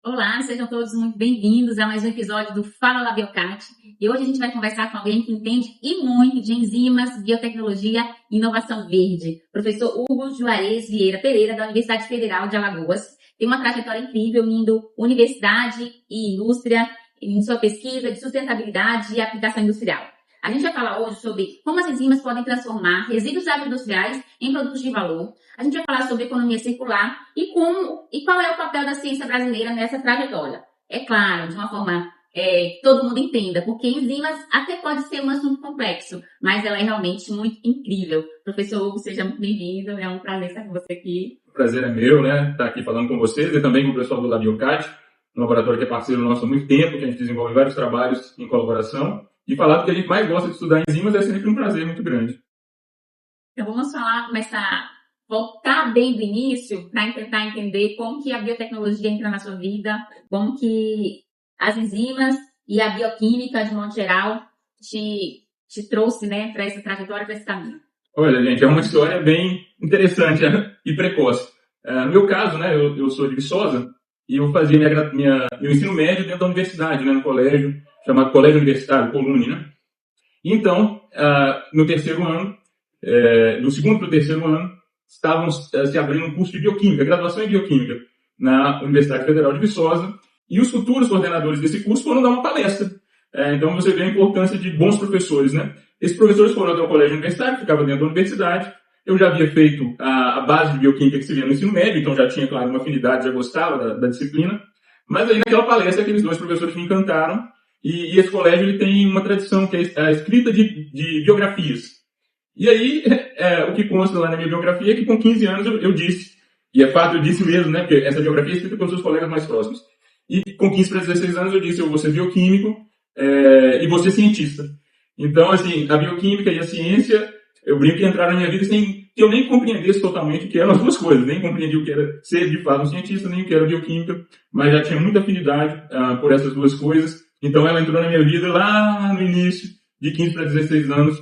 Olá, sejam todos muito bem-vindos a mais um episódio do Fala La Biocat. E hoje a gente vai conversar com alguém que entende e muito de enzimas, biotecnologia e inovação verde. Professor Hugo Juarez Vieira Pereira, da Universidade Federal de Alagoas. Tem uma trajetória incrível, unindo universidade e indústria em sua pesquisa de sustentabilidade e aplicação industrial. A gente vai falar hoje sobre como as enzimas podem transformar resíduos agroindustriais em produtos de valor. A gente vai falar sobre economia circular e qual é o papel da ciência brasileira nessa trajetória. É claro, de uma forma que todo mundo entenda, porque enzimas até pode ser um assunto complexo, mas ela é realmente muito incrível. Professor Hugo, seja muito bem-vindo, é um prazer estar com você aqui. O prazer é meu, né, estar aqui falando com vocês e também com o pessoal do Labiocat, um laboratório que é parceiro nosso há muito tempo, que a gente desenvolve vários trabalhos em colaboração. E falar do que a gente mais gosta de estudar enzimas é sempre um prazer muito grande. Então vamos começar a voltar bem do início para tentar entender como que a biotecnologia entra na sua vida, como que as enzimas e a bioquímica, de modo geral, te trouxe, né, para essa trajetória, para esse caminho. Olha, gente, é uma história bem interessante e precoce. No meu caso, né, eu sou de Viçosa e eu fazia meu ensino médio dentro da universidade, né, no colégio, chamado Colégio Universitário, Colune, né? Então, no terceiro ano, do segundo para o terceiro ano, estavam se abrindo um curso de bioquímica, graduação em bioquímica, na Universidade Federal de Viçosa, e os futuros coordenadores desse curso foram dar uma palestra. Então, você vê a importância de bons professores, né? Esses professores foram até o colégio universitário, que ficava dentro da universidade. Eu já havia feito a base de bioquímica que se via no ensino médio, então já tinha, claro, uma afinidade, já gostava da disciplina. Mas aí, naquela palestra, aqueles dois professores me encantaram. E esse colégio ele tem uma tradição, que é a escrita de biografias. E aí, o que consta lá na minha biografia é que com 15 anos eu disse, e é fato, eu disse mesmo, né, porque essa biografia é escrita pelos seus colegas mais próximos. E com 15 para 16 anos eu disse, eu vou ser bioquímico e vou ser cientista. Então, assim, a bioquímica e a ciência, eu brinco que entraram na minha vida sem que eu nem compreendesse totalmente o que eram as duas coisas. Nem compreendi o que era ser, de fato, um cientista, nem o que era bioquímica, mas já tinha muita afinidade por essas duas coisas. Então, ela entrou na minha vida lá no início, de 15 para 16 anos,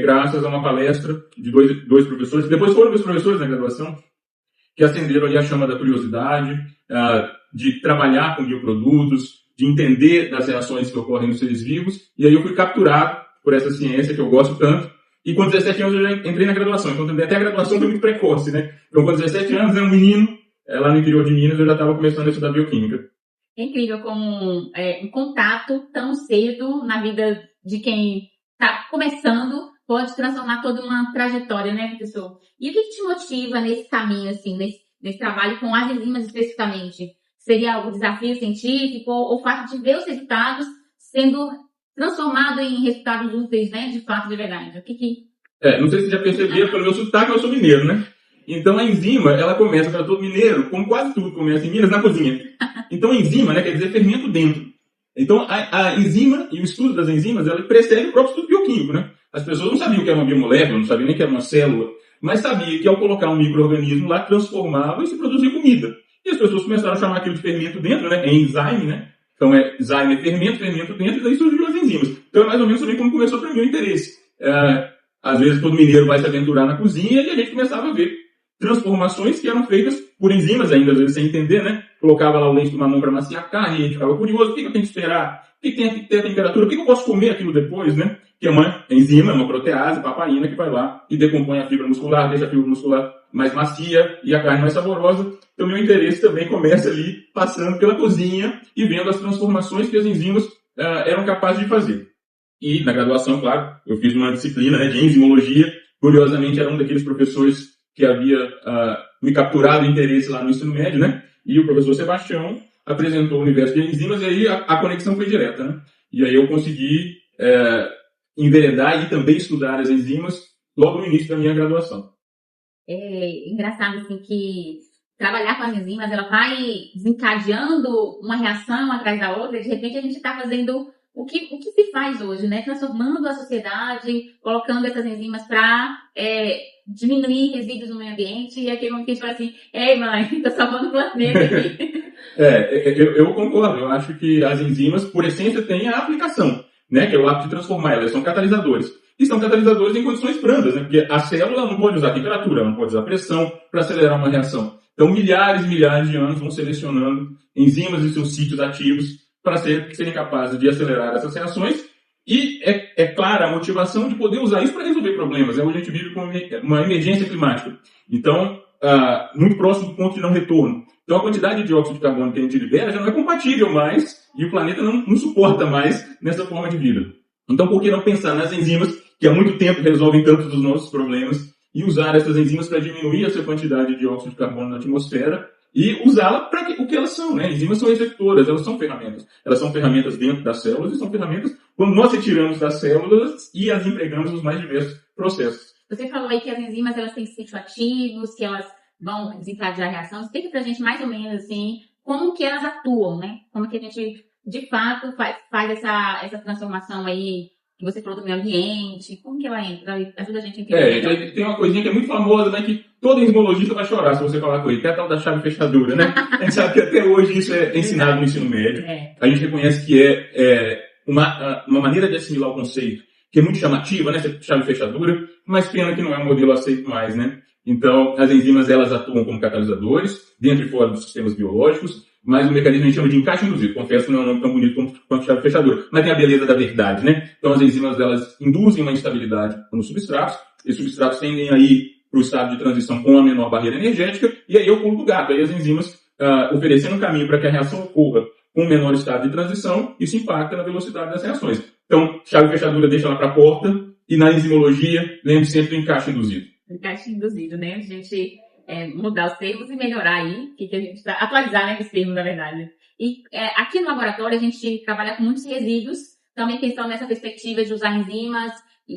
graças a uma palestra de dois professores, que depois foram meus professores na graduação, que acenderam ali a chama da curiosidade, de trabalhar com bioprodutos, de entender das reações que ocorrem nos seres vivos, e aí eu fui capturado por essa ciência que eu gosto tanto, e com 17 anos eu já entrei na graduação, então também até a graduação foi muito precoce, né? Então com 17 anos, um menino, lá no interior de Minas, eu já estava começando a estudar bioquímica. É incrível como um contato tão cedo na vida de quem está começando pode transformar toda uma trajetória, né, professor? E o que te motiva nesse caminho, assim, nesse trabalho com as enzimas especificamente? Seria o desafio científico ou o fato de ver os resultados sendo transformados em resultados úteis, né, de fato, de verdade? O que... Não sei se você já percebeu pelo meu sotaque, eu sou mineiro, né? Então a enzima, ela começa para todo mineiro, como quase tudo começa em Minas, na cozinha. Então enzima, né, quer dizer fermento dentro. Então a enzima e o estudo das enzimas, ela precede o próprio estudo bioquímico, né? As pessoas não sabiam o que era uma biomolécula, não sabiam nem o que era uma célula, mas sabiam que ao colocar um micro-organismo lá, transformava e se produzia comida. E as pessoas começaram a chamar aquilo de fermento dentro, né? É enzyme, né? Então enzyme é fermento dentro, e daí surgiu as enzimas. Então é mais ou menos também como começou para mim o interesse. Às vezes todo mineiro vai se aventurar na cozinha e a gente começava a ver transformações que eram feitas por enzimas ainda, às vezes sem entender, né? Colocava lá o leite do mamão para maciar a carne e a gente ficava curioso, o que eu tenho que esperar? O que tem que ter a temperatura? O que eu posso comer aquilo depois, né? Que é uma enzima, uma protease, papaina, que vai lá e decompõe a fibra muscular, deixa a fibra muscular mais macia e a carne mais saborosa. Então, meu interesse também começa ali, passando pela cozinha e vendo as transformações que as enzimas eram capazes de fazer. E, na graduação, claro, eu fiz uma disciplina, né, de enzimologia. Curiosamente, era um daqueles professores que havia me capturado o interesse lá no ensino médio, né? E o professor Sebastião apresentou o universo de enzimas e aí a conexão foi direta, né? E aí eu consegui enveredar e também estudar as enzimas logo no início da minha graduação. É engraçado, assim, que trabalhar com as enzimas, ela vai desencadeando uma reação atrás da outra, e de repente a gente está fazendo o que se faz hoje, né? Transformando a sociedade, colocando essas enzimas para diminuir resíduos no meio ambiente, e aquele momento que a gente fala assim, ei mãe, tô salvando o planeta aqui. Eu concordo, eu acho que as enzimas, por essência, têm a aplicação, né? Que é o ato de transformar, elas são catalisadores. E são catalisadores em condições brandas, né? Porque a célula não pode usar temperatura, ela não pode usar pressão para acelerar uma reação. Então, milhares e milhares de anos vão selecionando enzimas e seus sítios ativos para serem capazes de acelerar essas reações. E é clara a motivação de poder usar isso para resolver problemas. Hoje a gente vive com uma emergência climática. Então, muito próximo do ponto de não retorno. Então, a quantidade de dióxido de carbono que a gente libera já não é compatível mais e o planeta não suporta mais nessa forma de vida. Então, por que não pensar nas enzimas que há muito tempo resolvem tantos dos nossos problemas e usar essas enzimas para diminuir essa quantidade de dióxido de carbono na atmosfera e usá-la para o que elas são, né? Enzimas são receptoras, elas são ferramentas. Elas são ferramentas dentro das células e são ferramentas quando nós retiramos das células e as empregamos nos mais diversos processos. Você falou aí que as enzimas elas têm sítio ativos, que elas vão desencadear a reação. Explica pra gente mais ou menos assim, como que elas atuam, né? Como que a gente, de fato, faz essa transformação aí que você falou do meio ambiente, como que ela entra? Ajuda a gente a entender. Tem uma coisinha que é muito famosa, né? Que todo enzimologista vai chorar se você falar com ele, que é a tal da chave fechadura, né? A gente sabe que até hoje isso é ensinado no ensino médio. A gente reconhece que é uma maneira de assimilar o conceito que é muito chamativa, né? Essa chave fechadura, mas pena que não é um modelo aceito mais, né? Então, as enzimas, elas atuam como catalisadores, dentro e fora dos sistemas biológicos, mas o mecanismo a gente chama de encaixe induzido. Confesso que não é um nome tão bonito quanto chave fechadura, mas tem a beleza da verdade, né? Então, as enzimas, elas induzem uma instabilidade nos substratos, e os substratos tendem a ir para o estado de transição com a menor barreira energética, e aí é o pulo do gato. Aí as enzimas, oferecendo um caminho para que a reação ocorra com um menor estado de transição, isso impacta na velocidade das reações. Então, chave fechadura deixa lá para a porta, e na enzimologia, lembre sempre do encaixe induzido. Encaixe induzido, né? A gente mudar os termos e melhorar aí, que a gente atualizar, né, os termos, na verdade. E aqui no laboratório a gente trabalha com muitos resíduos, também pensando nessa perspectiva de usar enzimas.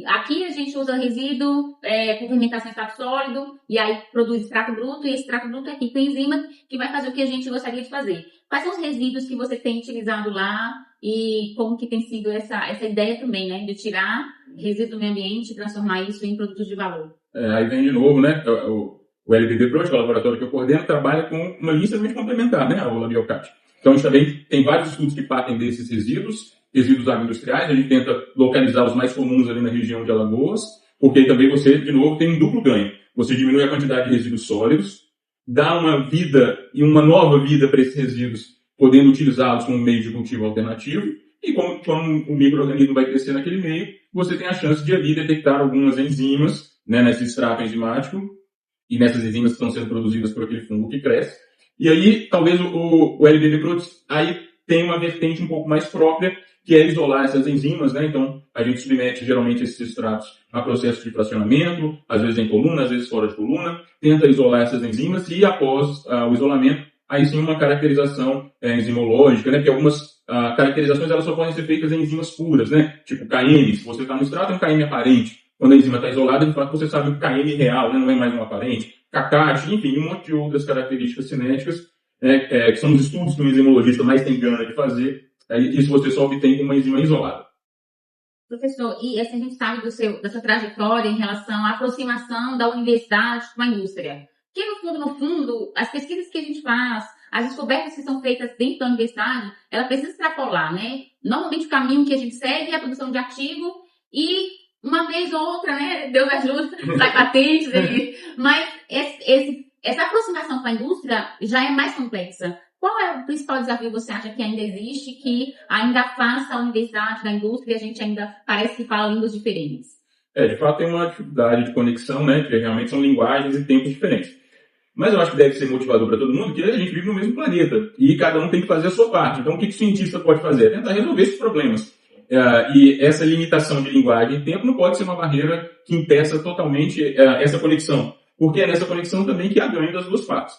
Aqui a gente usa resíduo por fermentação em estado sólido, e aí produz extrato bruto, e esse extrato bruto é rico em enzimas, que vai fazer o que a gente gostaria de fazer. Quais são os resíduos que você tem utilizado lá, e como que tem sido essa ideia também, né, de tirar resíduo do meio ambiente e transformar isso em produtos de valor? Aí vem de novo, né, o LBB Pro, que é o laboratório que eu coordeno, trabalha com uma linha extremamente complementar, né, a LabioCat. Então a gente também tem vários estudos que partem desses resíduos agroindustriais, a gente tenta localizar os mais comuns ali na região de Alagoas, porque aí também você, de novo, tem um duplo ganho. Você diminui a quantidade de resíduos sólidos, dá uma vida e uma nova vida para esses resíduos, podendo utilizá-los como meio de cultivo alternativo, e como o micro-organismo vai crescer naquele meio, você tem a chance de ali detectar algumas enzimas, né, nesse extrato enzimático, e nessas enzimas que estão sendo produzidas por aquele fungo que cresce. E aí, talvez o LBB Pro aí tem uma vertente um pouco mais própria, que é isolar essas enzimas, né? Então, a gente submete geralmente esses extratos a processos de fracionamento, às vezes em coluna, às vezes fora de coluna, tenta isolar essas enzimas e após o isolamento, aí sim uma caracterização enzimológica, né? Porque algumas caracterizações elas só podem ser feitas em enzimas puras, né? Tipo KM, se você está no extrato é um KM aparente. Quando a enzima está isolada, de fato você sabe o KM real, né? Não é mais um aparente. CACAT, enfim, um monte de outras características cinéticas, que são os estudos que o enzimologista mais tem gana de fazer. Isso você só obtém com uma enzima isolada. Professor, e a gente sabe da sua trajetória em relação à aproximação da universidade com a indústria. Que no fundo, as pesquisas que a gente faz, as descobertas que são feitas dentro da universidade, ela precisa extrapolar, né? Normalmente o caminho que a gente segue é a produção de artigo e uma vez ou outra, né? Deus ajuda, sai patentes, mas essa aproximação com a indústria já é mais complexa. Qual é o principal desafio que você acha que ainda existe, que ainda faça a universidade da indústria e a gente ainda parece que fala línguas diferentes? De fato tem uma dificuldade de conexão, né? Que realmente são linguagens e tempos diferentes. Mas eu acho que deve ser motivador para todo mundo, que a gente vive no mesmo planeta e cada um tem que fazer a sua parte. Então o que o cientista pode fazer? É tentar resolver esses problemas. E essa limitação de linguagem e tempo não pode ser uma barreira que impeça totalmente essa conexão. Porque é nessa conexão também que há ganho das duas partes.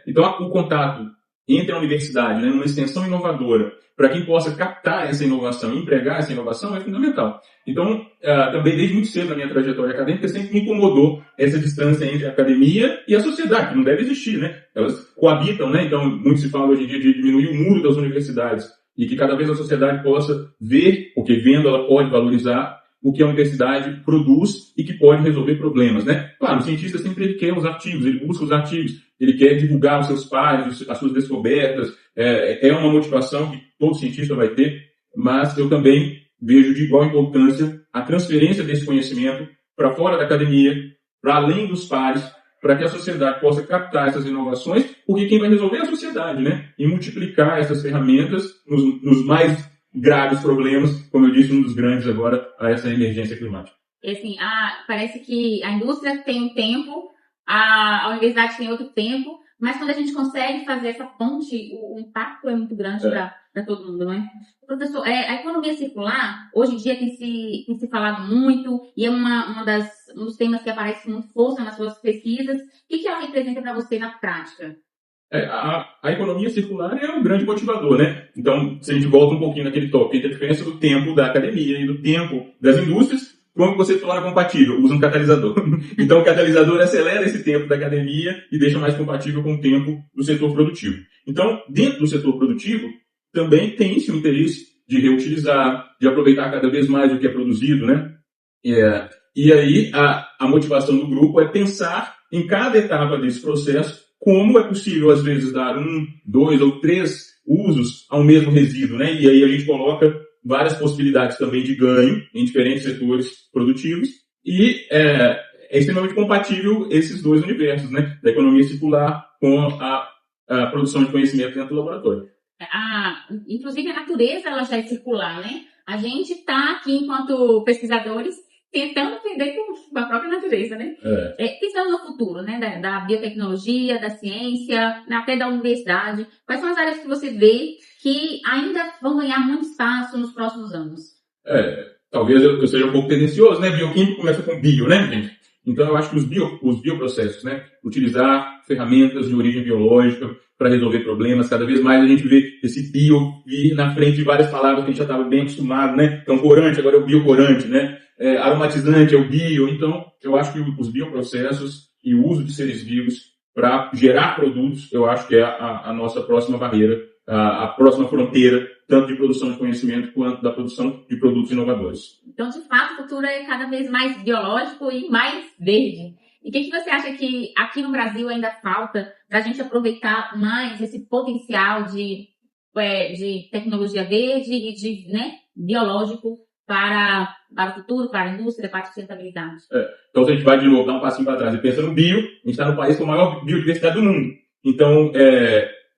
Então o contato entre a universidade, né, numa extensão inovadora, para quem possa captar essa inovação e empregar essa inovação é fundamental. Então, também desde muito cedo na minha trajetória acadêmica, sempre me incomodou essa distância entre a academia e a sociedade, que não deve existir, né? Elas coabitam, né? Então, muito se fala hoje em dia de diminuir o muro das universidades e que cada vez a sociedade possa ver, porque vendo ela pode valorizar o que a universidade produz e que pode resolver problemas, né? Claro, o cientista sempre ele quer os artigos, ele busca os artigos, ele quer divulgar os seus pares, as suas descobertas, é uma motivação que todo cientista vai ter, mas eu também vejo de igual importância a transferência desse conhecimento para fora da academia, para além dos pares, para que a sociedade possa captar essas inovações, porque quem vai resolver é a sociedade, né? E multiplicar essas ferramentas nos mais graves problemas, como eu disse, um dos grandes agora, a essa emergência climática. Assim, parece que a indústria tem um tempo, a universidade tem outro tempo, mas quando a gente consegue fazer essa ponte, o impacto é muito grande para todo mundo, não é? Professor, a economia circular, hoje em dia tem se falado muito, e é um dos temas que aparece com força nas suas pesquisas. O que ela representa para você na prática? A economia circular é um grande motivador, né? Então, se a gente volta um pouquinho naquele tópico, entre a diferença do tempo da academia e do tempo das indústrias, como você torna compatível? Usa um catalisador. Então, o catalisador acelera esse tempo da academia e deixa mais compatível com o tempo do setor produtivo. Então, dentro do setor produtivo, também tem-se o interesse de reutilizar, de aproveitar cada vez mais o que é produzido, né? E aí, a motivação do grupo é pensar em cada etapa desse processo como é possível, às vezes, dar 1, 2 ou 3 usos ao mesmo resíduo, né? E aí a gente coloca várias possibilidades também de ganho em diferentes setores produtivos e é extremamente compatível esses dois universos, né? Da economia circular com a produção de conhecimento dentro do laboratório. Inclusive a natureza ela já é circular, né? A gente está aqui enquanto pesquisadores tentando aprender com a própria natureza, né? Pensando no futuro, né? Da biotecnologia, da ciência, até da universidade. Quais são as áreas que você vê que ainda vão ganhar muito espaço nos próximos anos? Talvez eu seja um pouco tendencioso, né? Bioquímico começa com bio, né, gente? Então eu acho que os bioprocessos, né? Utilizar ferramentas de origem biológica para resolver problemas. Cada vez mais a gente vê esse bio vir na frente de várias palavras que a gente já estava bem acostumado, né? Então corante, agora é o biocorante, né? Aromatizante é o bio. Então eu acho que os bioprocessos e o uso de seres vivos para gerar produtos, eu acho que é a nossa próxima barreira, a próxima fronteira, tanto de produção de conhecimento quanto da produção de produtos inovadores. Então, de fato, o futuro é cada vez mais biológico e mais verde. E o que você acha que aqui no Brasil ainda falta para a gente aproveitar mais esse potencial de tecnologia verde e de biológico para o futuro, para a indústria, para a sustentabilidade? Então, se a gente vai de novo, dar um passinho para trás e pensa no bio, a gente está no país com a maior biodiversidade do mundo. Então,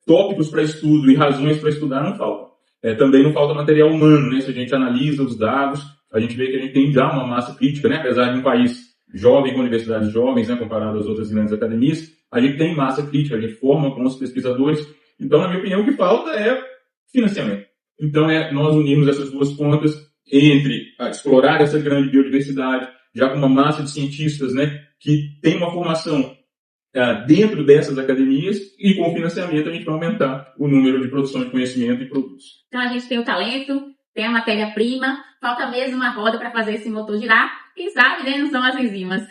tópicos para estudo e razões para estudar não faltam. Também não falta material humano, né? Se a gente analisa os dados, a gente vê que a gente tem já uma massa crítica, né? Apesar de um país jovem, com universidades jovens, né? Comparado às outras grandes academias, a gente tem massa crítica, a gente forma bons pesquisadores. Então, na minha opinião, o que falta é financiamento. Então, nós unimos essas duas pontas entre explorar essa grande biodiversidade, já com uma massa de cientistas, né? Que tem uma formação dentro dessas academias e com o financiamento a gente vai aumentar o número de produção de conhecimento e produtos. Então a gente tem o talento, tem a matéria-prima, falta mesmo uma roda para fazer esse motor girar. Quem sabe, né? Não são as enzimas.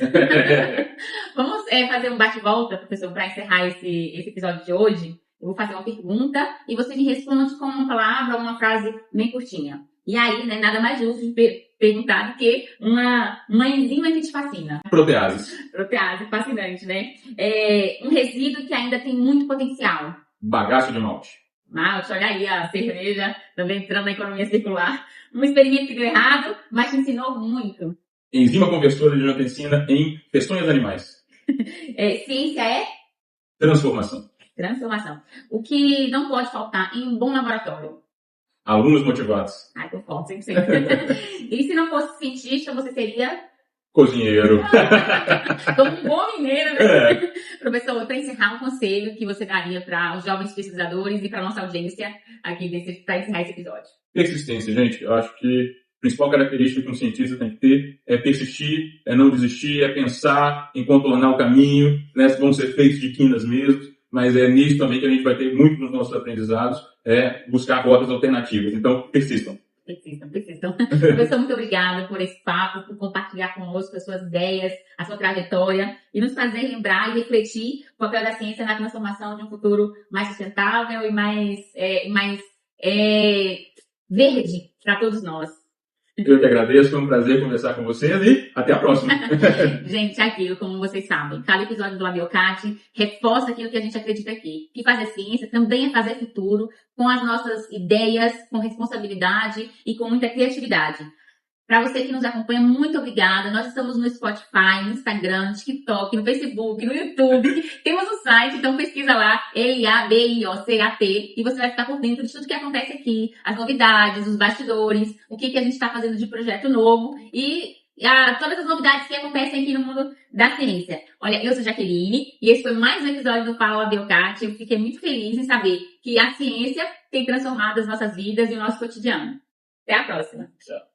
Vamos fazer um bate-volta, professor, para encerrar esse episódio de hoje. Eu vou fazer uma pergunta e você me responde com uma palavra ou uma frase bem curtinha. E aí, né, nada mais justo de perguntar do que uma enzima que te fascina. Protease, fascinante, né? Um resíduo que ainda tem muito potencial. Bagaço de malte. Malte, olha aí, a cerveja também entrando na economia circular. Um experimento que deu errado, mas te ensinou muito. Enzima conversora de angiotensina em peçonhas animais. Ciência é? Transformação. O que não pode faltar em um bom laboratório? Alunos motivados. Concordo, 100%. E se não fosse cientista, você seria? Cozinheiro. Como um bom mineiro, né? Professor, para encerrar, um conselho que você daria para os jovens pesquisadores e para a nossa audiência aqui para encerrar esse episódio? Persistência, gente. Eu acho que a principal característica que um cientista tem que ter é persistir, é não desistir, é pensar em contornar o caminho, né? Vão ser feitos de quinas mesmo, mas é nisso também que a gente vai ter muito nos nossos aprendizados, buscar rotas alternativas. Então, persistam. Professor, muito obrigada por esse papo, por compartilhar conosco as suas ideias, a sua trajetória e nos fazer lembrar e refletir o papel da ciência na transformação de um futuro mais sustentável e mais verde para todos nós. Eu que agradeço, foi um prazer conversar com vocês e até a próxima. Gente, aquilo, como vocês sabem, cada episódio do Labiocat reforça aquilo que a gente acredita aqui. Que fazer ciência também é fazer futuro com as nossas ideias, com responsabilidade e com muita criatividade. Para você que nos acompanha, muito obrigada. Nós estamos no Spotify, no Instagram, no TikTok, no Facebook, no YouTube. Temos um site, então pesquisa lá, LABIOCAT, e você vai ficar por dentro de tudo que acontece aqui, as novidades, os bastidores, o que a gente está fazendo de projeto novo e todas as novidades que acontecem aqui no mundo da ciência. Olha, eu sou Jaqueline e esse foi mais um episódio do Fala Biocat. Eu fiquei muito feliz em saber que a ciência tem transformado as nossas vidas e o nosso cotidiano. Até a próxima. Tchau.